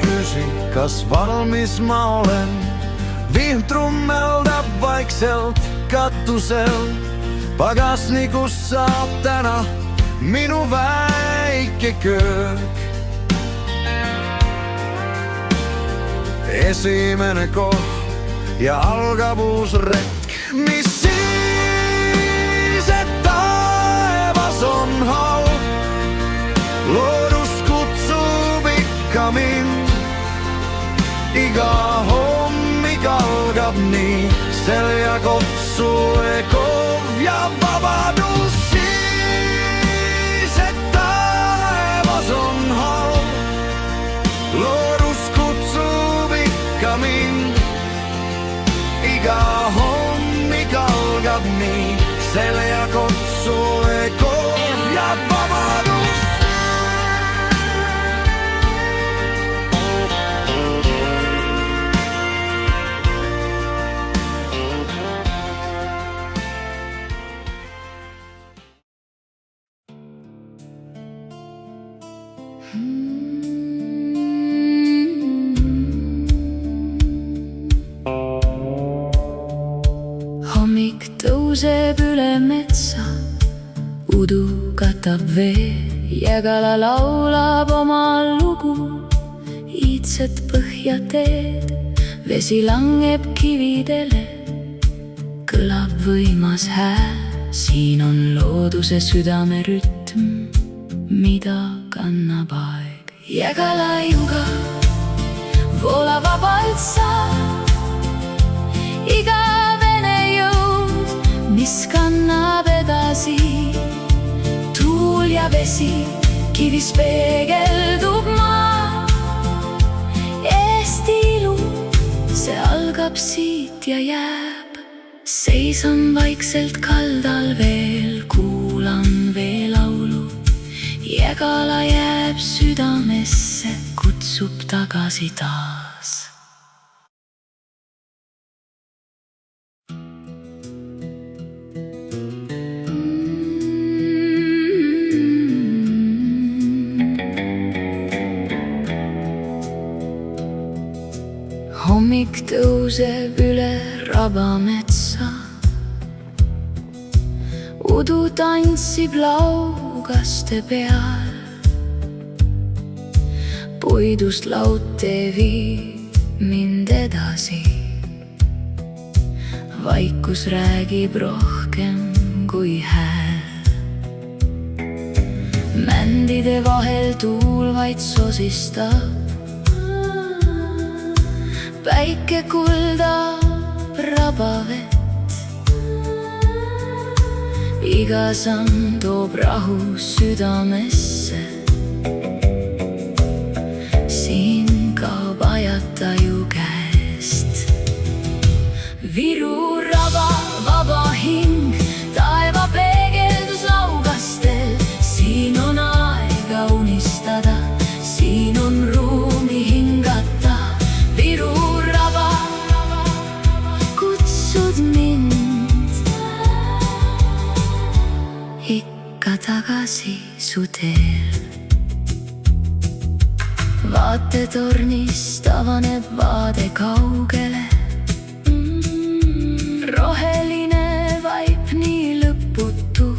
küsi, kas valmis ma olen. Vihm trummeldab vaikselt katusel, pagasnikust saab täna minu väike köök. Esimene koht ja algab uus retk, mis siis, et taevas on halb. Loodus kutsub ikka mind, iga hommik algab nii. Seljakotsu ekov ja vabadus siis, et taevas on halb. Loodus kutsub ikka mind, iga hommik algab nii. Seljakotsu ekov ja vabadus. Hommik tõuseb üle metsa, udu katab vee, jägala laulab oma lugu, iidset põhja teed. Vesi langeb kividele, kõlab võimas hääl, siin on looduse südame rütm, mida kannab aeg. Jägala juga voolab vabalt saab, igavene jõud, mis kannab edasi. Tuul ja vesi, kivis peegeldub maa. Eesti ilu, see algab siit ja jääb. Seisan vaikselt kaldal veel, kuulan vee laulu. Jägala jääb südamesse, kutsub tagasi taas. Hommik tõuseb üle rabametsa, udu tantsib laugaste peal. Puidust laudtee viib mind edasi, vaikus räägib rohkem kui hääl. Mändide vahel tuul vaid sosistab, päike kuldab rabavett. Iga samm toob rahu südamesse, siin kaob ajata ju käest. Viru raba, vaba hing, taeva peegeldus laugastel. Siin on aega unistada, siin on ruumi hingata. Viru raba, kutsud mind ikka tagasi su teel. Vaatetornist avaneb vaade kaugele, roheline vaip nii lõputu.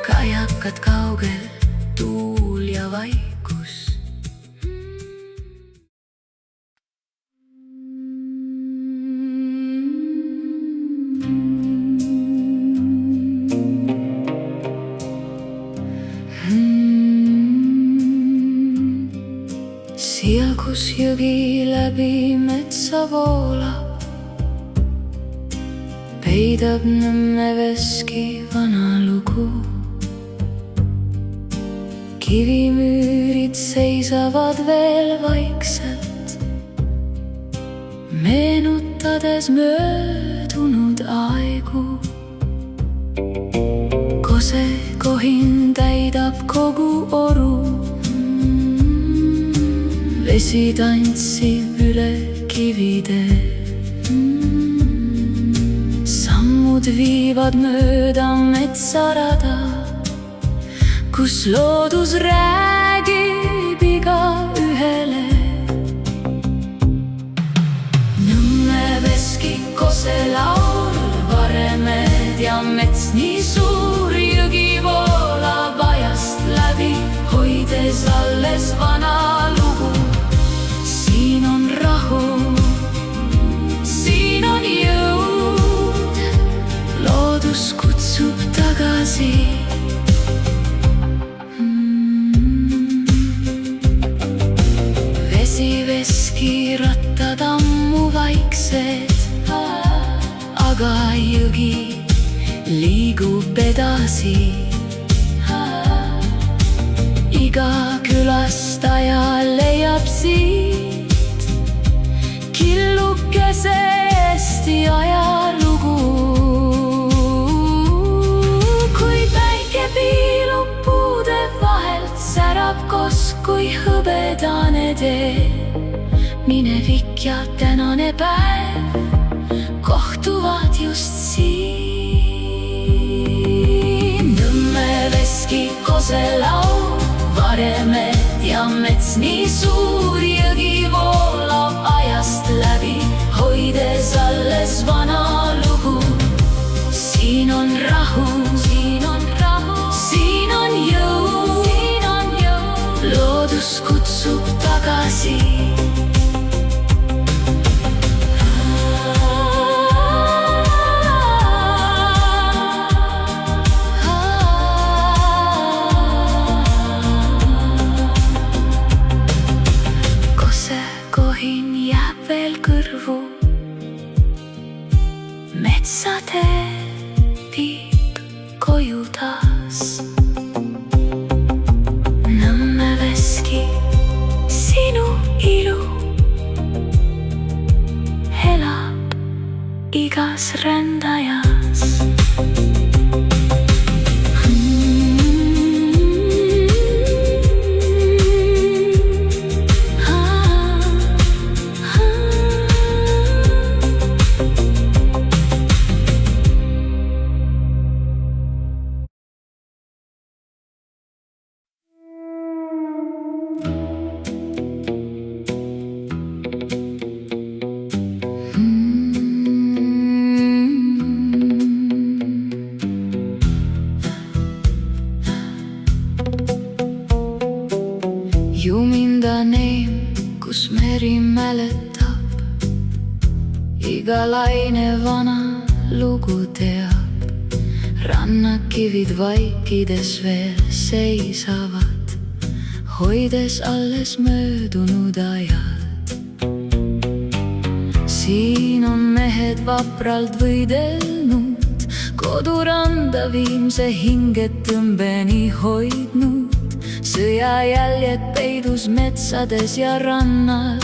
Kajakad kaugel, tuul ja vaikus. Seal, kus jõgi läbi metsa voolab, peidab Nõmme veski vana lugu. Kivimüürid seisavad veel vaikselt, meenutades möödunud aegu. Kose kohin täidab kogu oru, vesi tantsib üle kivide. Sammud viivad mööda metsarada, kus loodus räägib iga rongirattad ammu vaiksed, aga jõgi liigub edasi. Iga külastaja leiab siit killukese Eesti ajalugu. Kui päike piilub puude vahelt, särab kosk kui hõbedane tee. Minevik ja tänane päev kohtuvad just siin. Nõmme veski, Koselau, Varemed ja mets, nii suur jõgi voolab ajast läbi, hoides alles vana lugu. Siin on rahu, siin on rahu, siin on jõud, loodus kutsub tagasi. Metsatee viib koju taas. Nõmme veski, sinu ilu elab igas rändajas. Jumindaneem, kus meri mäletab, iga laine vana lugu teab. Rannakivid vaikides veel seisavad, hoides alles möödunud ajad. Siin on mehed vapralt võidelnud, koduranda viimse hingetõmbeni hoidnud. Sõjajäljed peidus metsades ja rannal,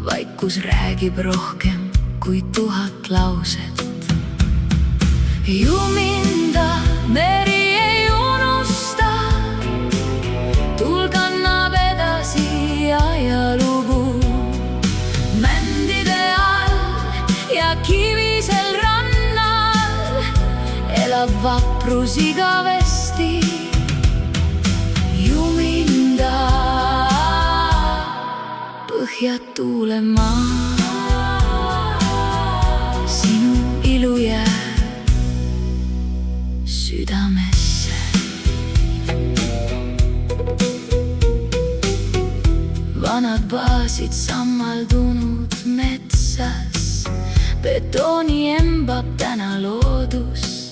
vaikus räägib rohkem kui 1000 lauset. Juminda meri ei unusta, tuul kannab edasi ajalugu. Mändide all ja kivisel rannal elab vaprus igavesti. Juminda, Põhjatuulemaa, sinu ilu jääb südamesse. Vanad baasid sammaldunud metsas, betooni embab täna loodus.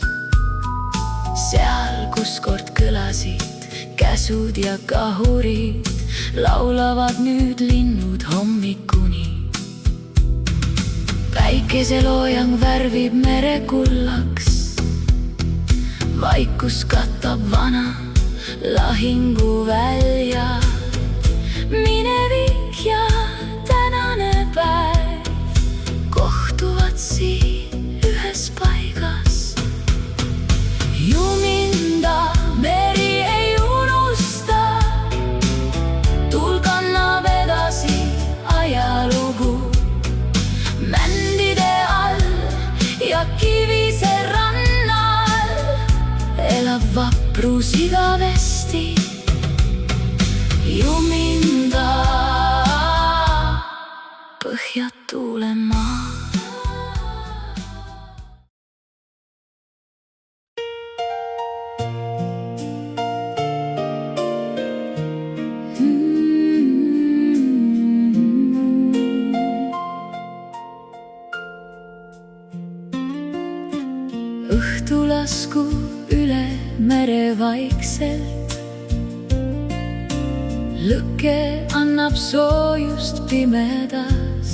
Seal, kus kord kõlasid käsud ja kahurid, laulavad nüüd linnud hommikuni. Päikeseloojang värvib mere kullaks, vaikus katab vana lahinguvälja. Minevik ja tänane päev kohtuvad siin ühes paigas. Juminda meri ei unusta, tuul kannab edasi ajalugu. Mändide all ja kivise rannal elab vaprus igavesti. Juminda, Põhjatuulemaa. Õhtulasku üle mere vaikselt lõke annab soojust pimedas.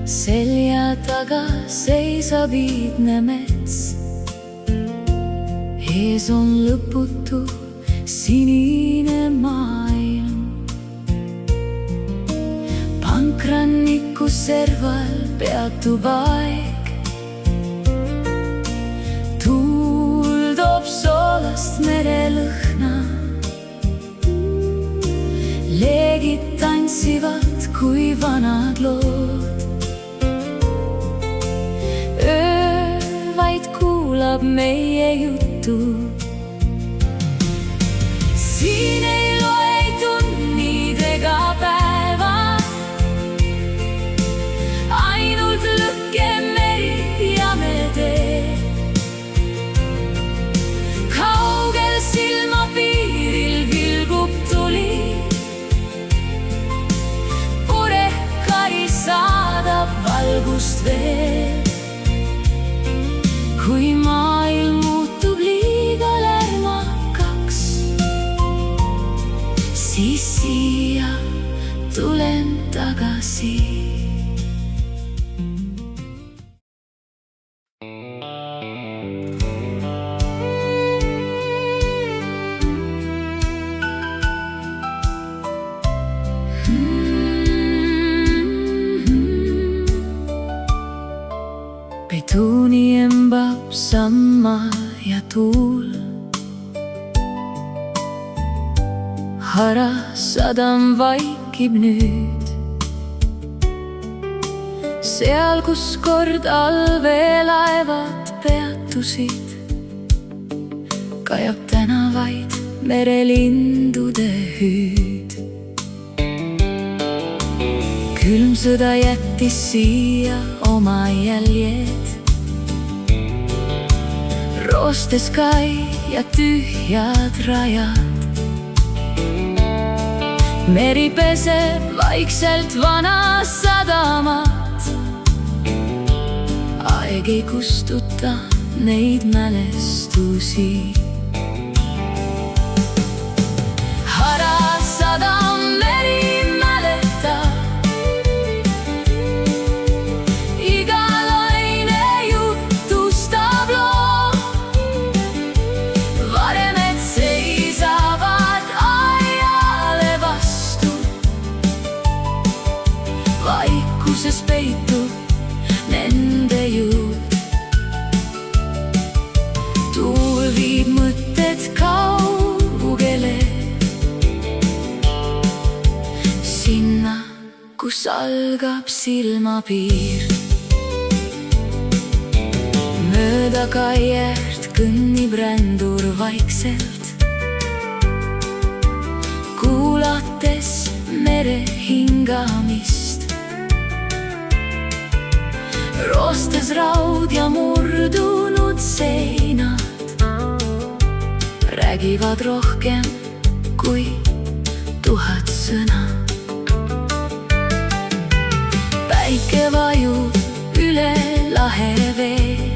Selja taga seisab iidne mets. Ees on lõputu sinine maailm. Pankranniku serval peatub aeg. Tuul toob soolast merelõhna. Leegid tantsivad kui vanad lood. Öö vaid kuulab meie juttu. Siin ei loe tunnid ega päevad, ainult lõkke, meri ja metee. Kaugel silmapiiril vilgub tuli, purjekari saadab valgust veel. Kui maailm muutub liiga lärmakaks, siis siia tulen tagasi. Petuuni embab samma ja tuul. Harasadam vaikib nüüd. Seal, kus kord allveelaevad peatusid, kajab tänavaid merelindude hüüd. Külm sõda jättis siia oma jäljed. Roostes kai ja tühjad rajad. Meri peseb vaikselt vana sadamat. Aeg ei kustuta neid mälestusi. Harasadam meri mäletab. Iga laine jutustab loo. Varemed seisavad aiale vastu. Vaikuses peitub nende juud. Tuul viib mõtted kaugele, sinna, kus algab silmapiir. Mööda kaiert kõnnib rändur vaikselt, kuulates mere hingamist. Roostes raud ja murdunud seinad räägivad rohkem kui 1000 sõna. Päike vajub üle lahe vee.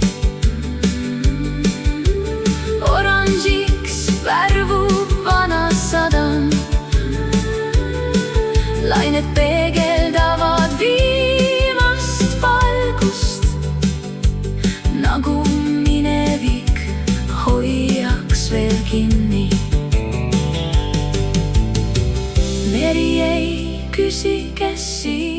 Oranžiks värvub vana sadam. Lained peegeldavad viimast valgust, nagu minevik hoiaks veel kinni. Meri ei küsi, kes siin